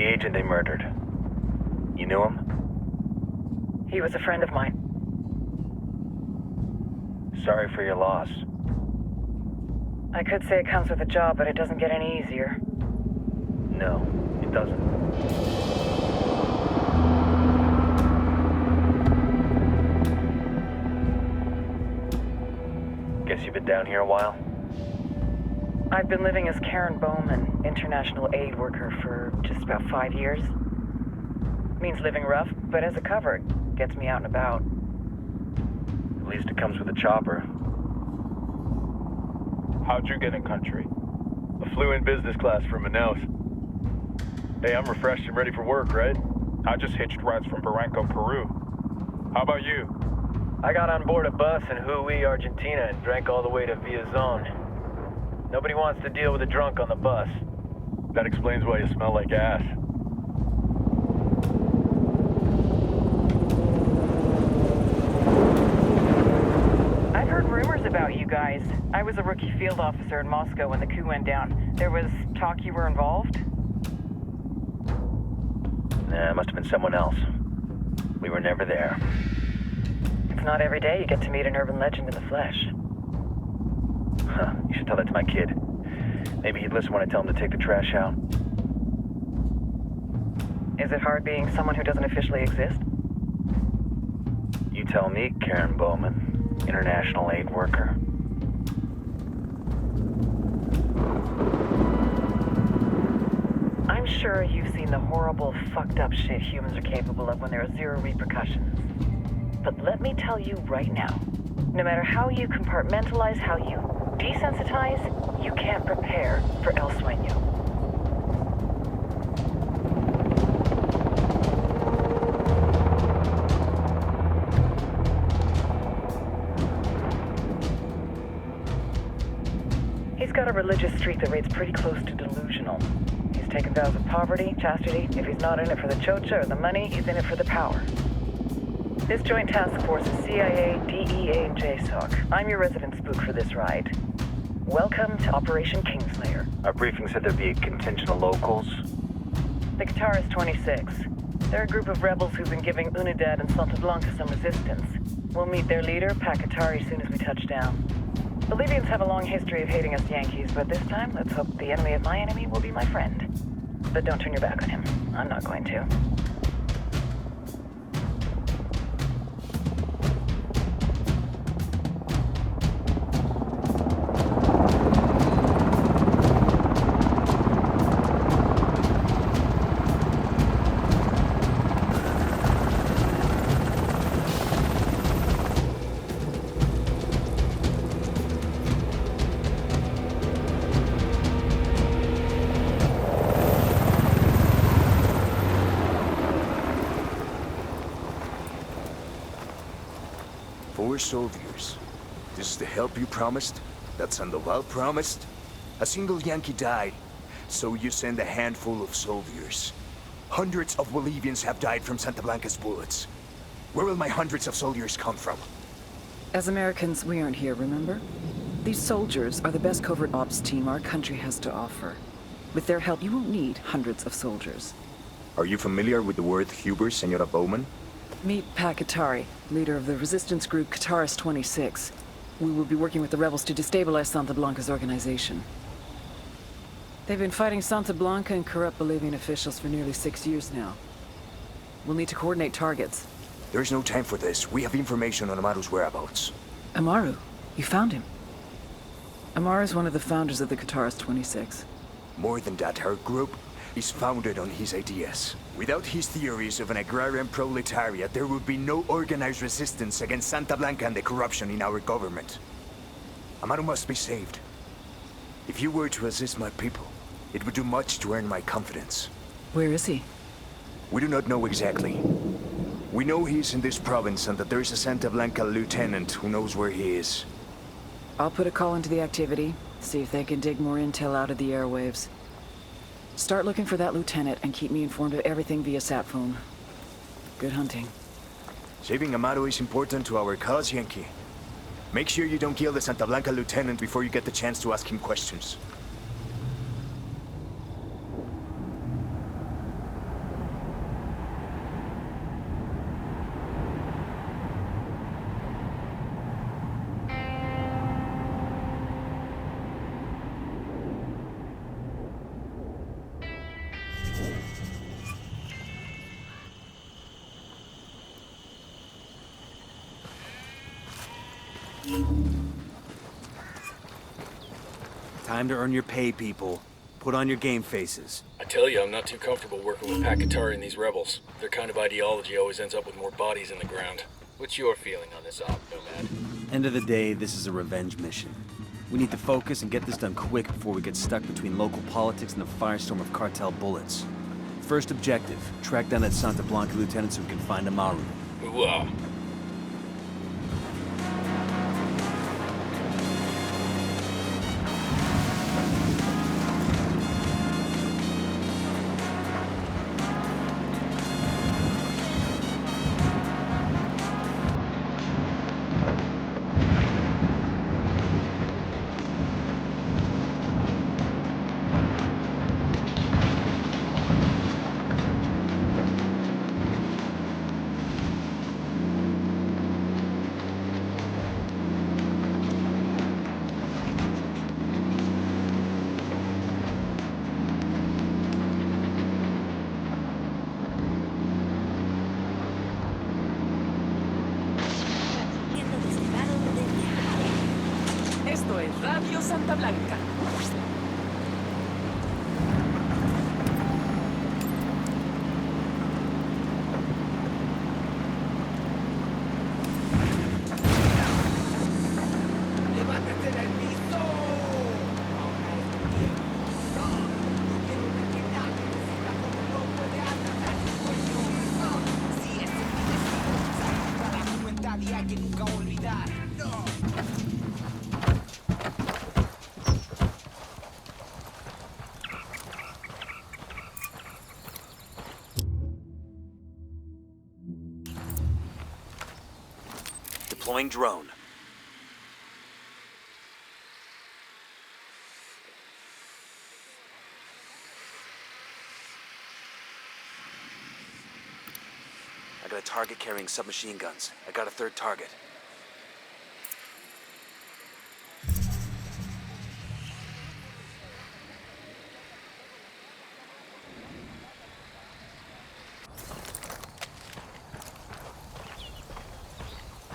agent they murdered. You knew him? He was a friend of mine. Sorry for your loss. I could say it comes with a job, but it doesn't get any easier. No, it doesn't. Guess you've been down here a while? I've been living as Karen Bowman, international aid worker, for just about 5 years. Means living rough, but as a cover, it gets me out and about. At least it comes with a chopper. How'd you get in country? I flew in business class from Manaus. Hey, I'm refreshed and ready for work, right? I just hitched rides from Barranco, Peru. How about you? I got on board a bus in Jujuy, Argentina, and drank all the way to Villazón. Nobody wants to deal with a drunk on the bus. That explains why you smell like ass. I've heard rumors about you guys. I was a rookie field officer in Moscow when the coup went down. There was talk you were involved? Nah, it must have been someone else. We were never there. It's not every day you get to meet an urban legend in the flesh. Huh, you should tell that to my kid. Maybe he'd listen when I tell him to take the trash out. Is it hard being someone who doesn't officially exist? You tell me, Karen Bowman, international aid worker. I'm sure you've seen the horrible, fucked up shit humans are capable of when there are zero repercussions. But let me tell you right now, no matter how you compartmentalize, how you desensitize, you can't prepare for El Sueño. He's got a religious streak that rates pretty close to delusional. He's taken vows of poverty, chastity. If he's not in it for the chocha or the money, he's in it for the power. This joint task force is CIA, DEA, and JSOC. I'm your resident spook for this ride. Welcome to Operation Kingslayer. Our briefing said there'd be a contingent of locals. The Guitarist 26. They're a group of rebels who've been giving Unidad and Santa Blanca some resistance. We'll meet their leader, Pacatari, as soon as we touch down. Bolivians have a long history of hating us Yankees, but this time, let's hope the enemy of my enemy will be my friend. But don't turn your back on him. I'm not going to. Soldiers. This is the help you promised? That Sandoval promised? A single Yankee died, so you send a handful of soldiers. Hundreds of Bolivians have died from Santa Blanca's bullets. Where will my hundreds of soldiers come from? As Americans, we aren't here, remember? These soldiers are the best covert ops team our country has to offer. With their help, you won't need hundreds of soldiers. Are you familiar with the word Huber, Senora Bowman? Meet Pacatari, leader of the resistance group Guitarist 26. We will be working with the rebels to destabilize Santa Blanca's organization. They've been fighting Santa Blanca and corrupt Bolivian officials for nearly 6 years now. We'll need to coordinate targets. There's no time for this. We have information on Amaru's whereabouts. Amaru? You found him? Amaru is one of the founders of the Guitarist 26. More than that, her group is founded on his ideas. Without his theories of an agrarian proletariat, there would be no organized resistance against Santa Blanca and the corruption in our government. Amaru must be saved. If you were to assist my people, it would do much to earn my confidence. Where is he? We do not know exactly. We know he's in this province and that there is a Santa Blanca lieutenant who knows where he is. I'll put a call into the activity, see if they can dig more intel out of the airwaves. Start looking for that lieutenant and keep me informed of everything via sat phone. Good hunting. Saving Amaru is important to our cause, Yankee. Make sure you don't kill the Santa Blanca lieutenant before you get the chance to ask him questions. Time to earn your pay, people. Put on your game faces. I tell you, I'm not too comfortable working with Pakatari and these rebels. Their kind of ideology always ends up with more bodies in the ground. What's your feeling on this op, Nomad? End of the day, this is a revenge mission. We need to focus and get this done quick before we get stuck between local politics and the firestorm of Cartel bullets. First objective, track down that Santa Blanca lieutenant so we can find Amaru. Hooah! Esto es Radio Santa Blanca. Deploying drone. I got a target carrying submachine guns. I got a third target.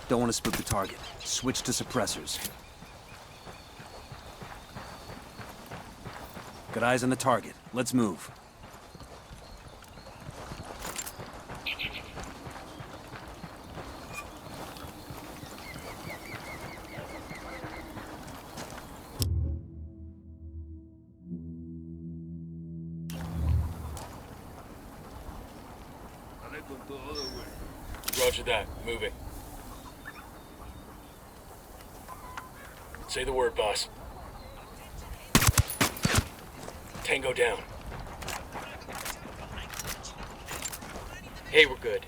Don't want to split the target. Switch to suppressors. Got eyes on the target. Let's move. Roger that. Moving. Say the word, boss. Tango down. Hey, we're good.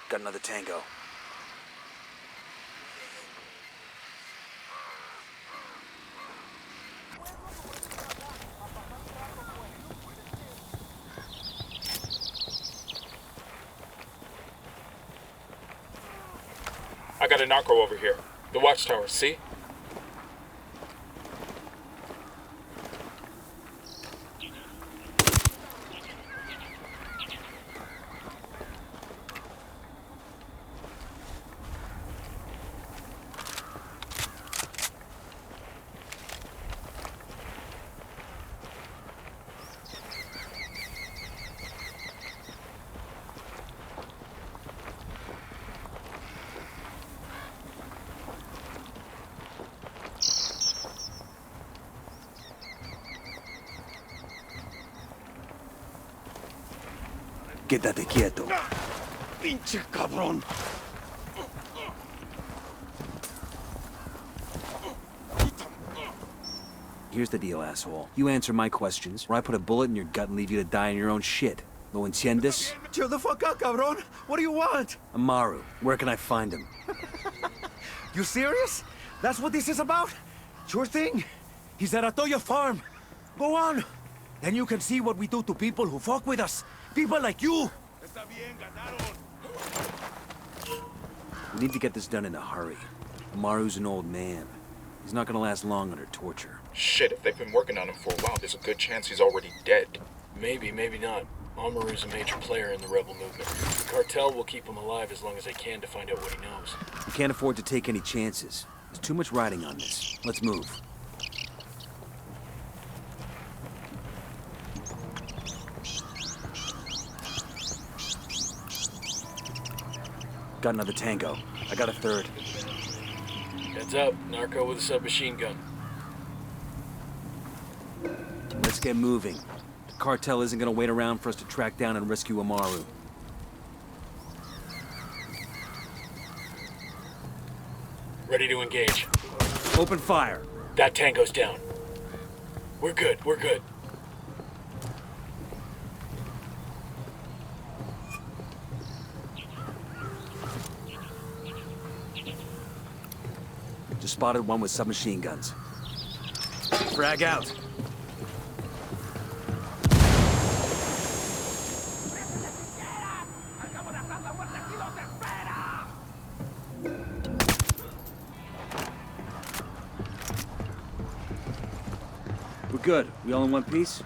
Got another tango. I got a narco over here. The watchtower, see? Quédate quieto. ¡Pinche cabrón! Here's the deal, asshole. You answer my questions, or I put a bullet in your gut and leave you to die in your own shit. ¿Lo entiendes? Chill the fuck out, cabrón! What do you want? Amaru, where can I find him? You serious? That's what this is about? Sure thing. He's at Atoya Farm. Go on. Then you can see what we do to people who fuck with us. People like you! We need to get this done in a hurry. Amaru's an old man. He's not gonna last long under torture. Shit, if they've been working on him for a while, there's a good chance he's already dead. Maybe, maybe not. Amaru's a major player in the rebel movement. The cartel will keep him alive as long as they can to find out what he knows. We can't afford to take any chances. There's too much riding on this. Let's move. Got another tango. I got a third. Heads up, narco with a submachine gun. Let's get moving. The cartel isn't gonna wait around for us to track down and rescue Amaru. Ready to engage. Open fire. That tango's down. We're good, we're good. Just spotted one with submachine guns. Frag out. We're good. We all in one piece?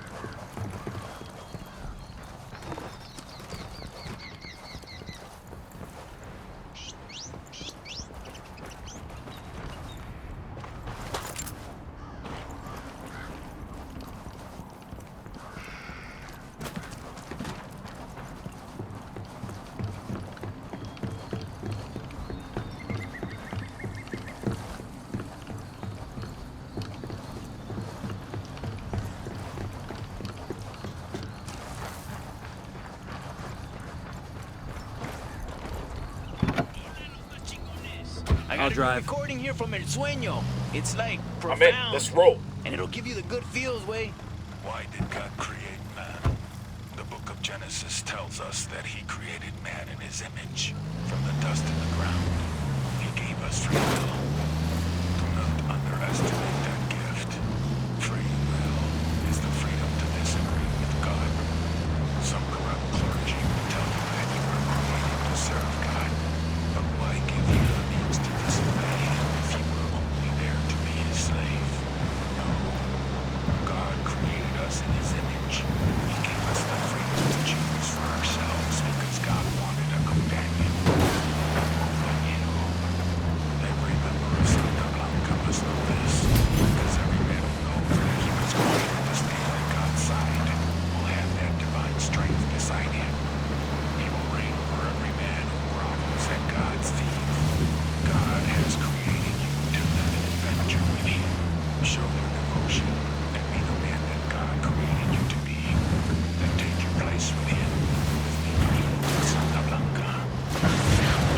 I'll drive. Recording here from El Sueño. It's like I'm profound. in. Let's roll. And it'll give you the good feels, way. Why did God create man? The book of Genesis tells us that he created man in his image, from the dust in the ground. He gave us free will. Do not underestimate that gift. Free will is the freedom to disagree with God. Some corrupt clergy will tell you that you were created to serve God. But why give you the means to disobey him if you were only there to be his slave? No. God created us in his image. He gave us the freedom to choose for ourselves because God wanted a companion. And you, every member of Santa Blanca must know this, because every man who knows that he was created to stand at God's side will have that divine strength beside him. He will reign over every man who grovels at God's feet. God has created you to live an adventure with him. Show your devotion and be the man that God created you to be. Then take your place with him. With me in Santa Blanca.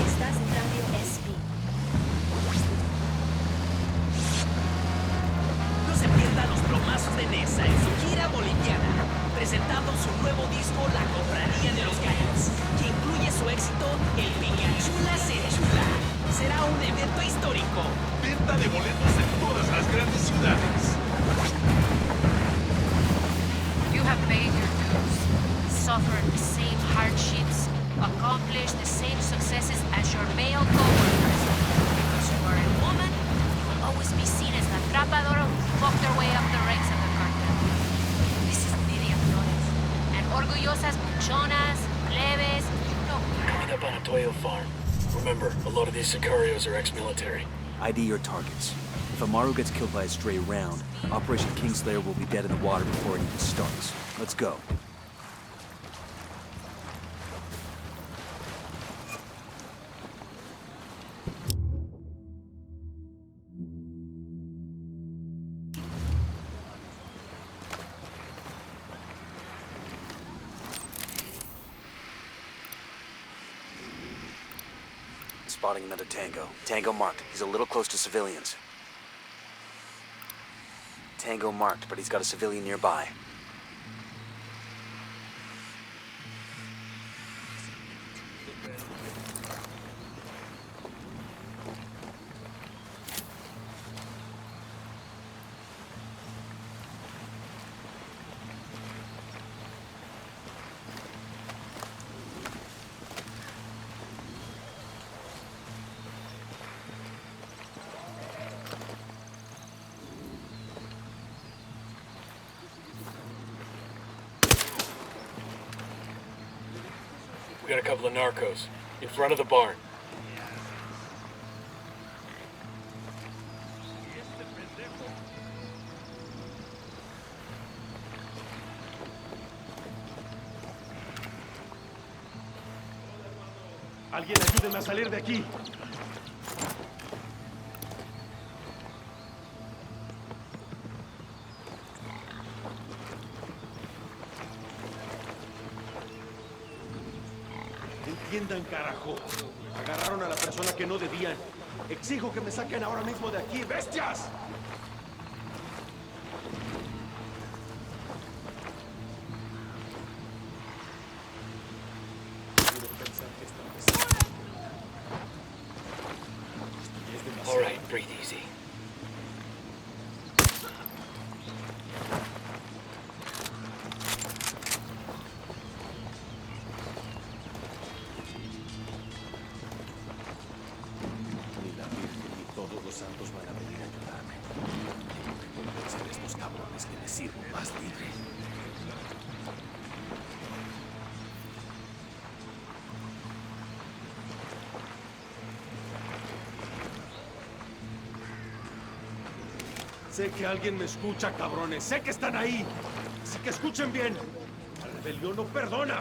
Estás en Radio SP. No se pierdan los plomazos de Nessa en su gira boliviana, presentando su nuevo disco La Cofradía de los Gallos, que incluye su éxito El Piña Chula se Chula. Será un evento histórico. Venta de boletos en todas las grandes ciudades. You have paid your dues, suffered the same hardships, accomplished the same successes as your male co-workers. Because you are a woman, you will always be seen as the atrapadora who fucked her way up the ranks of the cartel. This is Lidia Flores. And orgullosas buchonas, plebes, you know. Coming up on a Toyo farm. Remember, a lot of these sicarios are ex-military. ID your targets. If Amaru gets killed by a stray round, Operation Kingslayer will be dead in the water before it even starts. Let's go. Spotting another tango. Tango marked. He's a little close to civilians. Tango marked, but he's got a civilian nearby. We got a couple of narcos. In front of the barn. Alguien ayúdeme a salir de aquí. Entiendan, carajo. Agarraron a la persona que no debían. Exijo que me saquen ahora mismo de aquí, bestias. All right, breathe easy. Ni la Virgen ni todos los santos van a venir a ayudarme. Tengo que convencer a estos cabrones que me sirvo más libre. Sé que alguien me escucha, cabrones. Sé que están ahí. Así que escuchen bien. La rebelión no perdona.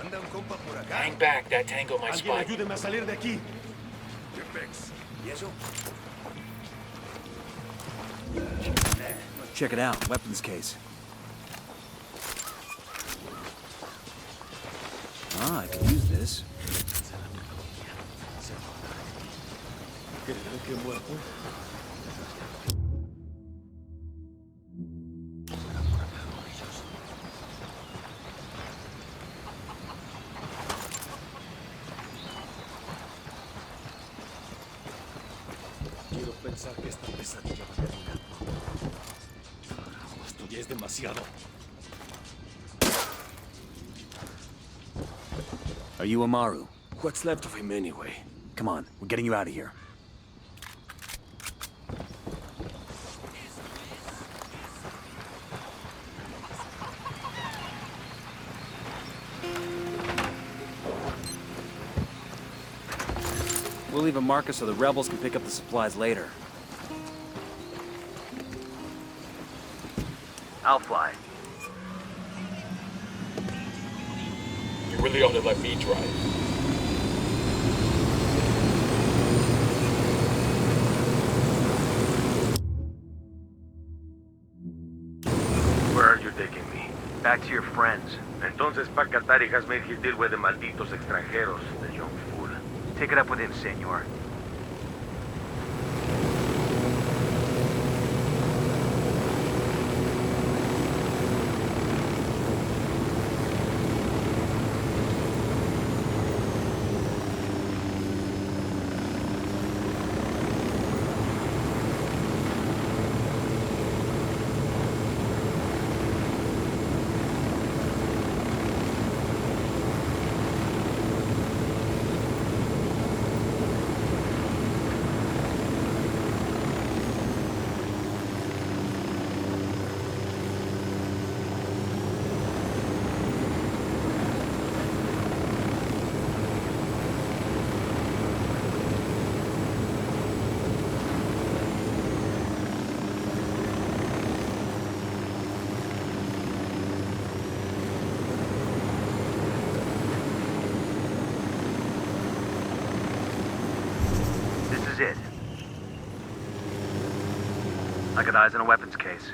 Anda un compa por acá. Hang back, that tango might Alguien spy. ayúdeme a salir de aquí. ¿Y eso? Check it out. Weapons case. Ah, I could use this. ¿Creen que he muerto? Quiero pensar que esta pesadilla va a terminar pronto. Esto ya es demasiado. Are you Amaru? What's left of him anyway? Come on, we're getting you out of here. We'll leave a marker so the rebels can pick up the supplies later. I'll fly. You really ought to let me drive. Where are you taking me? Back to your friends. Entonces, Pacatari has made his deal with the malditos extranjeros, the young fool. Take it up with him, senor. Is it. I got eyes on a weapons case.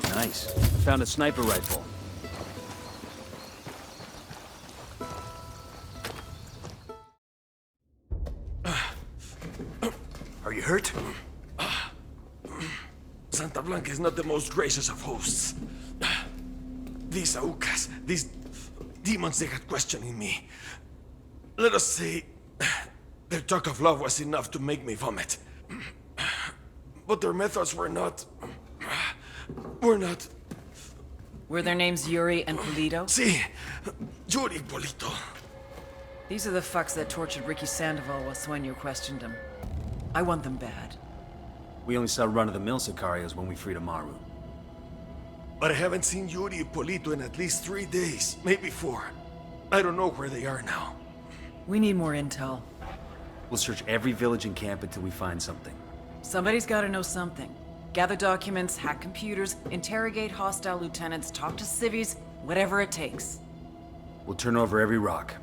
Nice. Found a sniper rifle. Are you hurt? Santa Blanca is not the most gracious of hosts. These Aucas, these demons they had questioning me. Let us say, their talk of love was enough to make me vomit. But their methods were not... Were their names Yuri and Polito? Sí, Yuri Polito. These are the fucks that tortured Ricky Sandoval while Sueño questioned him. I want them bad. We only saw run-of-the-mill Sicarios when we freed Amaru. But I haven't seen Yuri and Polito in at least 3 days, maybe 4. I don't know where they are now. We need more intel. We'll search every village and camp until we find something. Somebody's gotta know something. Gather documents, hack computers, interrogate hostile lieutenants, talk to civvies, whatever it takes. We'll turn over every rock.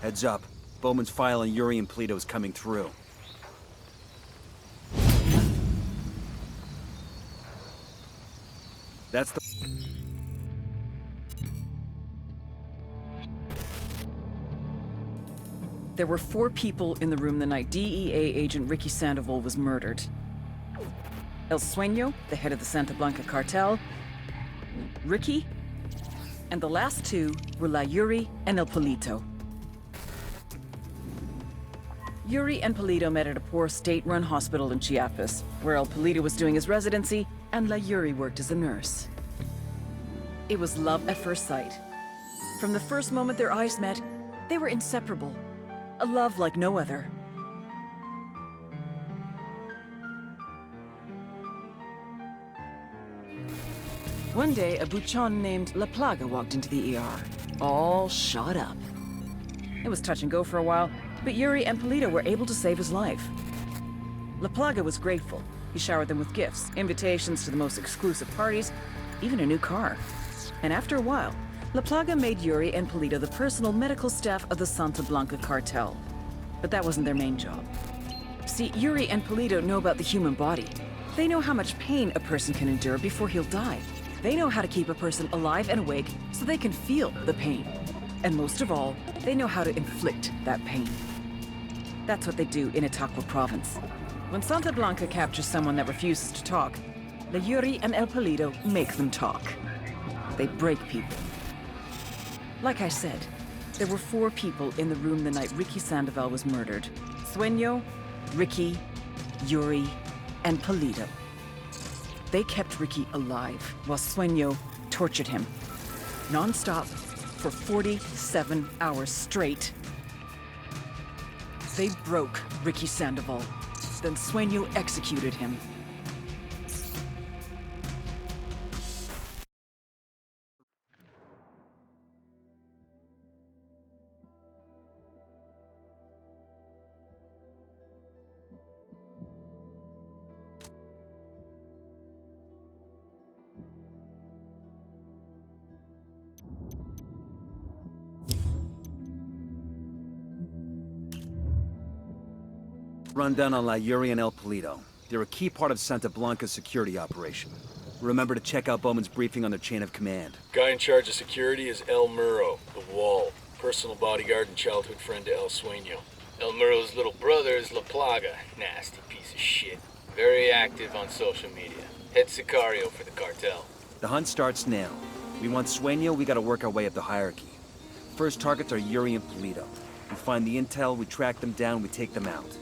Heads up. Bowman's file on Yuri and Polito is coming through. That's the... There were 4 people in the room the night DEA agent Ricky Sandoval was murdered. El Sueño, the head of the Santa Blanca cartel, Ricky, and the last 2 were La Yuri and El Polito. Yuri and Polito met at a poor state-run hospital in Chiapas, where El Polito was doing his residency and La Yuri worked as a nurse. It was love at first sight. From the first moment their eyes met, they were inseparable. A love like no other. One day, a buchon named La Plaga walked into the ER, all shot up. It was touch and go for a while, but Yuri and Polito were able to save his life. La Plaga was grateful. He showered them with gifts, invitations to the most exclusive parties, even a new car. And after a while, La Plaga made Yuri and Polito the personal medical staff of the Santa Blanca cartel. But that wasn't their main job. See, Yuri and Polito know about the human body. They know how much pain a person can endure before he'll die. They know how to keep a person alive and awake so they can feel the pain. And most of all, they know how to inflict that pain. That's what they do in Itaqua province. When Santa Blanca captures someone that refuses to talk, the Yuri and El Polito make them talk. They break people. Like I said, there were 4 people in the room the night Ricky Sandoval was murdered. Sueño, Ricky, Yuri, and Polito. They kept Ricky alive while Sueño tortured him. Non-stop for 47 hours straight. They broke Ricky Sandoval. Then Sueño executed him. Rundown on La Yuri and El Polito. They're a key part of Santa Blanca's security operation. Remember to check out Bowman's briefing on their chain of command. Guy in charge of security is El Muro, the Wall. Personal bodyguard and childhood friend to El Sueño. El Muro's little brother is La Plaga. Nasty piece of shit. Very active on social media. Head Sicario for the cartel. The hunt starts now. We want Sueño, we gotta work our way up the hierarchy. First targets are Yuri and Polito. We find the intel, we track them down, we take them out.